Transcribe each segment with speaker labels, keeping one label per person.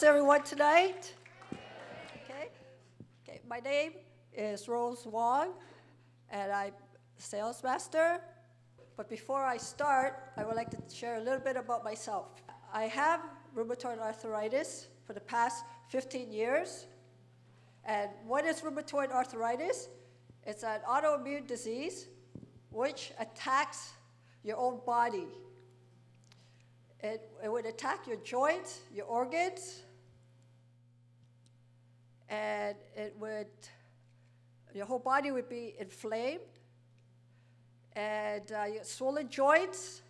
Speaker 1: How's everyone tonight? Okay. My name is Wong, and I'm a sales master. But before I start, I would like to share a little bit about myself. I have rheumatoid arthritis for the past 15 years. And what is rheumatoid arthritis? It's an autoimmune disease which attacks your own body. It would attack your joints, your organs, and your whole body would be inflamed, and you get swollen joints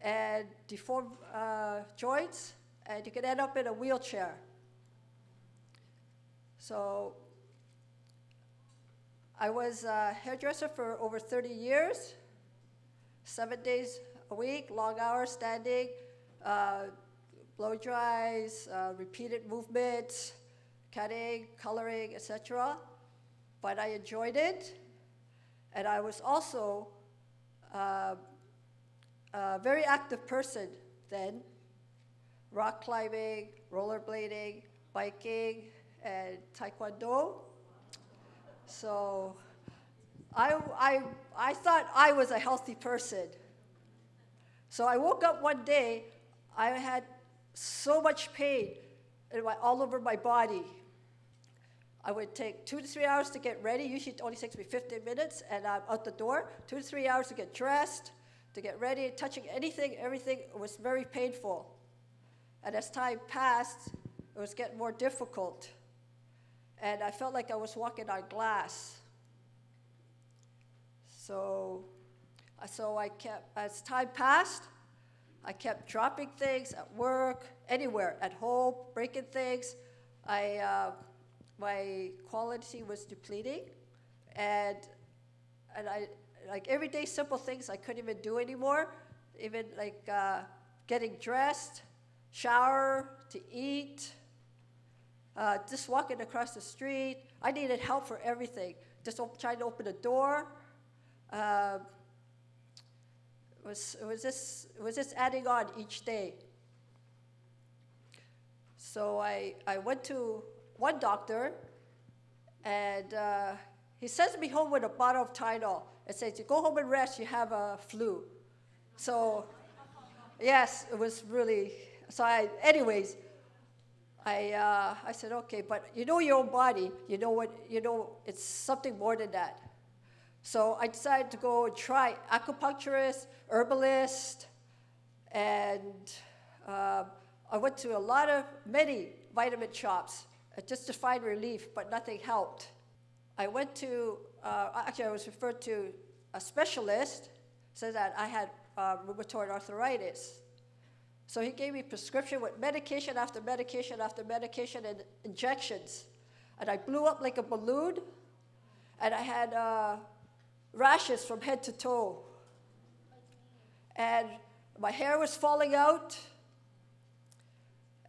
Speaker 1: and deformed joints, and you can end up in a wheelchair. So I was a hairdresser for over 30 years, 7 days a week, long hours standing, blow dries, repeated movements, cutting, coloring, etc. But I enjoyed it. And I was also a very active person then, rock climbing, rollerblading, biking, and taekwondo. So I thought I was a healthy person. So I woke up one day, I had so much pain all over my body. I would take 2 to 3 hours to get ready. Usually it only takes me 15 minutes, and I'm out the door. 2 to 3 hours to get dressed, to get ready, touching anything, everything was very painful. And as time passed, it was getting more difficult. And I felt like I was walking on glass. So I kept, as time passed, I kept dropping things at work, anywhere, at home, breaking things. My quality was depleting, and I, like everyday simple things I couldn't even do anymore, even like getting dressed, shower, to eat, just walking across the street. I needed help for everything. Just trying to open a door. It was just adding on each day. So I went to one doctor, and he sends me home with a bottle of Tylenol and says, "You go home and rest, you have a flu." So yes, it was really, so I said, okay, but you know your own body, you know it's something more than that. So I decided to go and try acupuncturist, herbalist, and I went to many vitamin shops just to find relief, but nothing helped. I went to, actually I was referred to a specialist, said that I had rheumatoid arthritis. So he gave me prescription with medication after medication after medication and injections. And I blew up like a balloon, and I had rashes from head to toe. And my hair was falling out,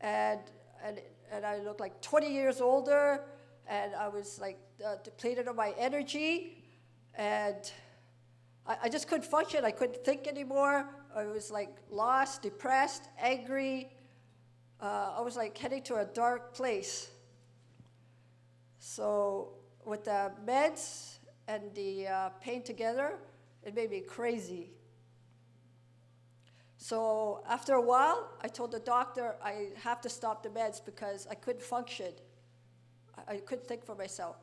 Speaker 1: and I looked like 20 years older, and I was like depleted of my energy, and I just couldn't function. I couldn't think anymore. I was like lost, depressed, angry. I was like heading to a dark place. So with the meds and the pain together, it made me crazy. So after a while, I told the doctor I have to stop the meds because I couldn't function. I couldn't think for myself.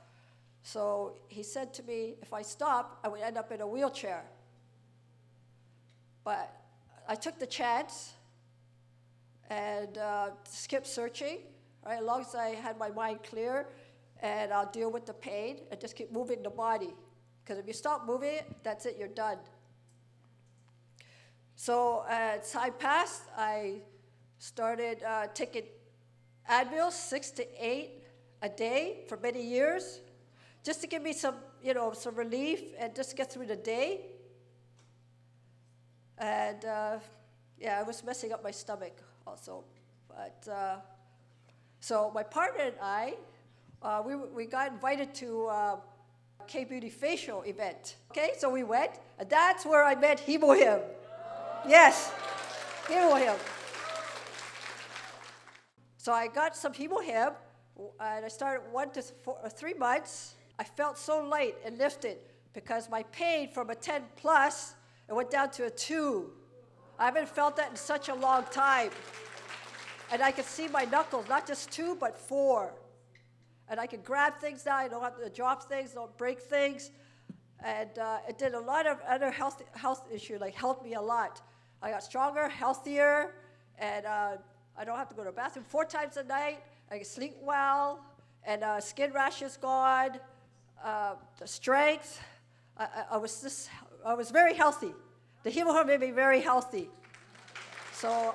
Speaker 1: So he said to me, if I stop, I would end up in a wheelchair. But I took the chance and skipped searching, right? As long as I had my mind clear, and I'll deal with the pain and just keep moving the body. Because if you stop moving it, that's it, you're done. So as time passed, I started taking Advil, 6 to 8 a day for many years, just to give me some relief and just get through the day. And yeah, I was messing up my stomach also. But so my partner and I, we got invited to a K-Beauty facial event. Okay, so we went, and that's where I met Him. Yes, Him. So I got some Hemohim, and I started 1 to 3 months. I felt so light and lifted because my pain from a 10 plus, it went down to a 2. I haven't felt that in such a long time. And I could see my knuckles, not just 2, but 4. And I could grab things now. I don't have to drop things, don't break things. And it did a lot of other health issues, like helped me a lot. I got stronger, healthier, and I don't have to go to the bathroom 4 times a night. I can sleep well, and skin rash is gone. The strength. I was very healthy. The Hemohim made me very healthy. So,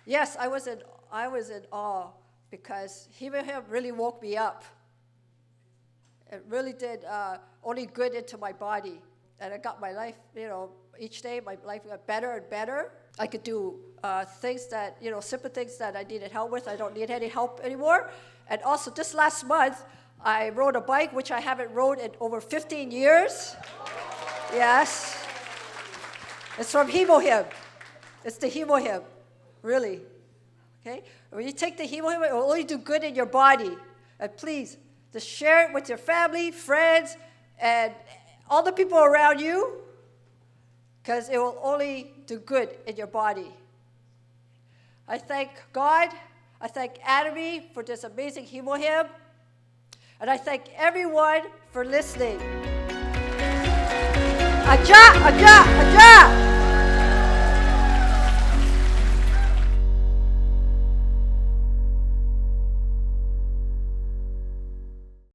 Speaker 1: yes, I was in awe because Hemohim really woke me up. It really did only good into my body. And it got my life, each day my life got better and better. I could do things that, simple things that I needed help with. I don't need any help anymore. And also just last month, I rode a bike, which I haven't rode in over 15 years. Yes. It's from Hemohim. It's the Hemohim, really. Okay? When you take the Hemohim, it will only do good in your body. And please, just share it with your family, friends, and all the people around you, because it will only do good in your body. I thank God. I thank Atomy for this amazing Hemohim. And I thank everyone for listening. Aja, aja, aja!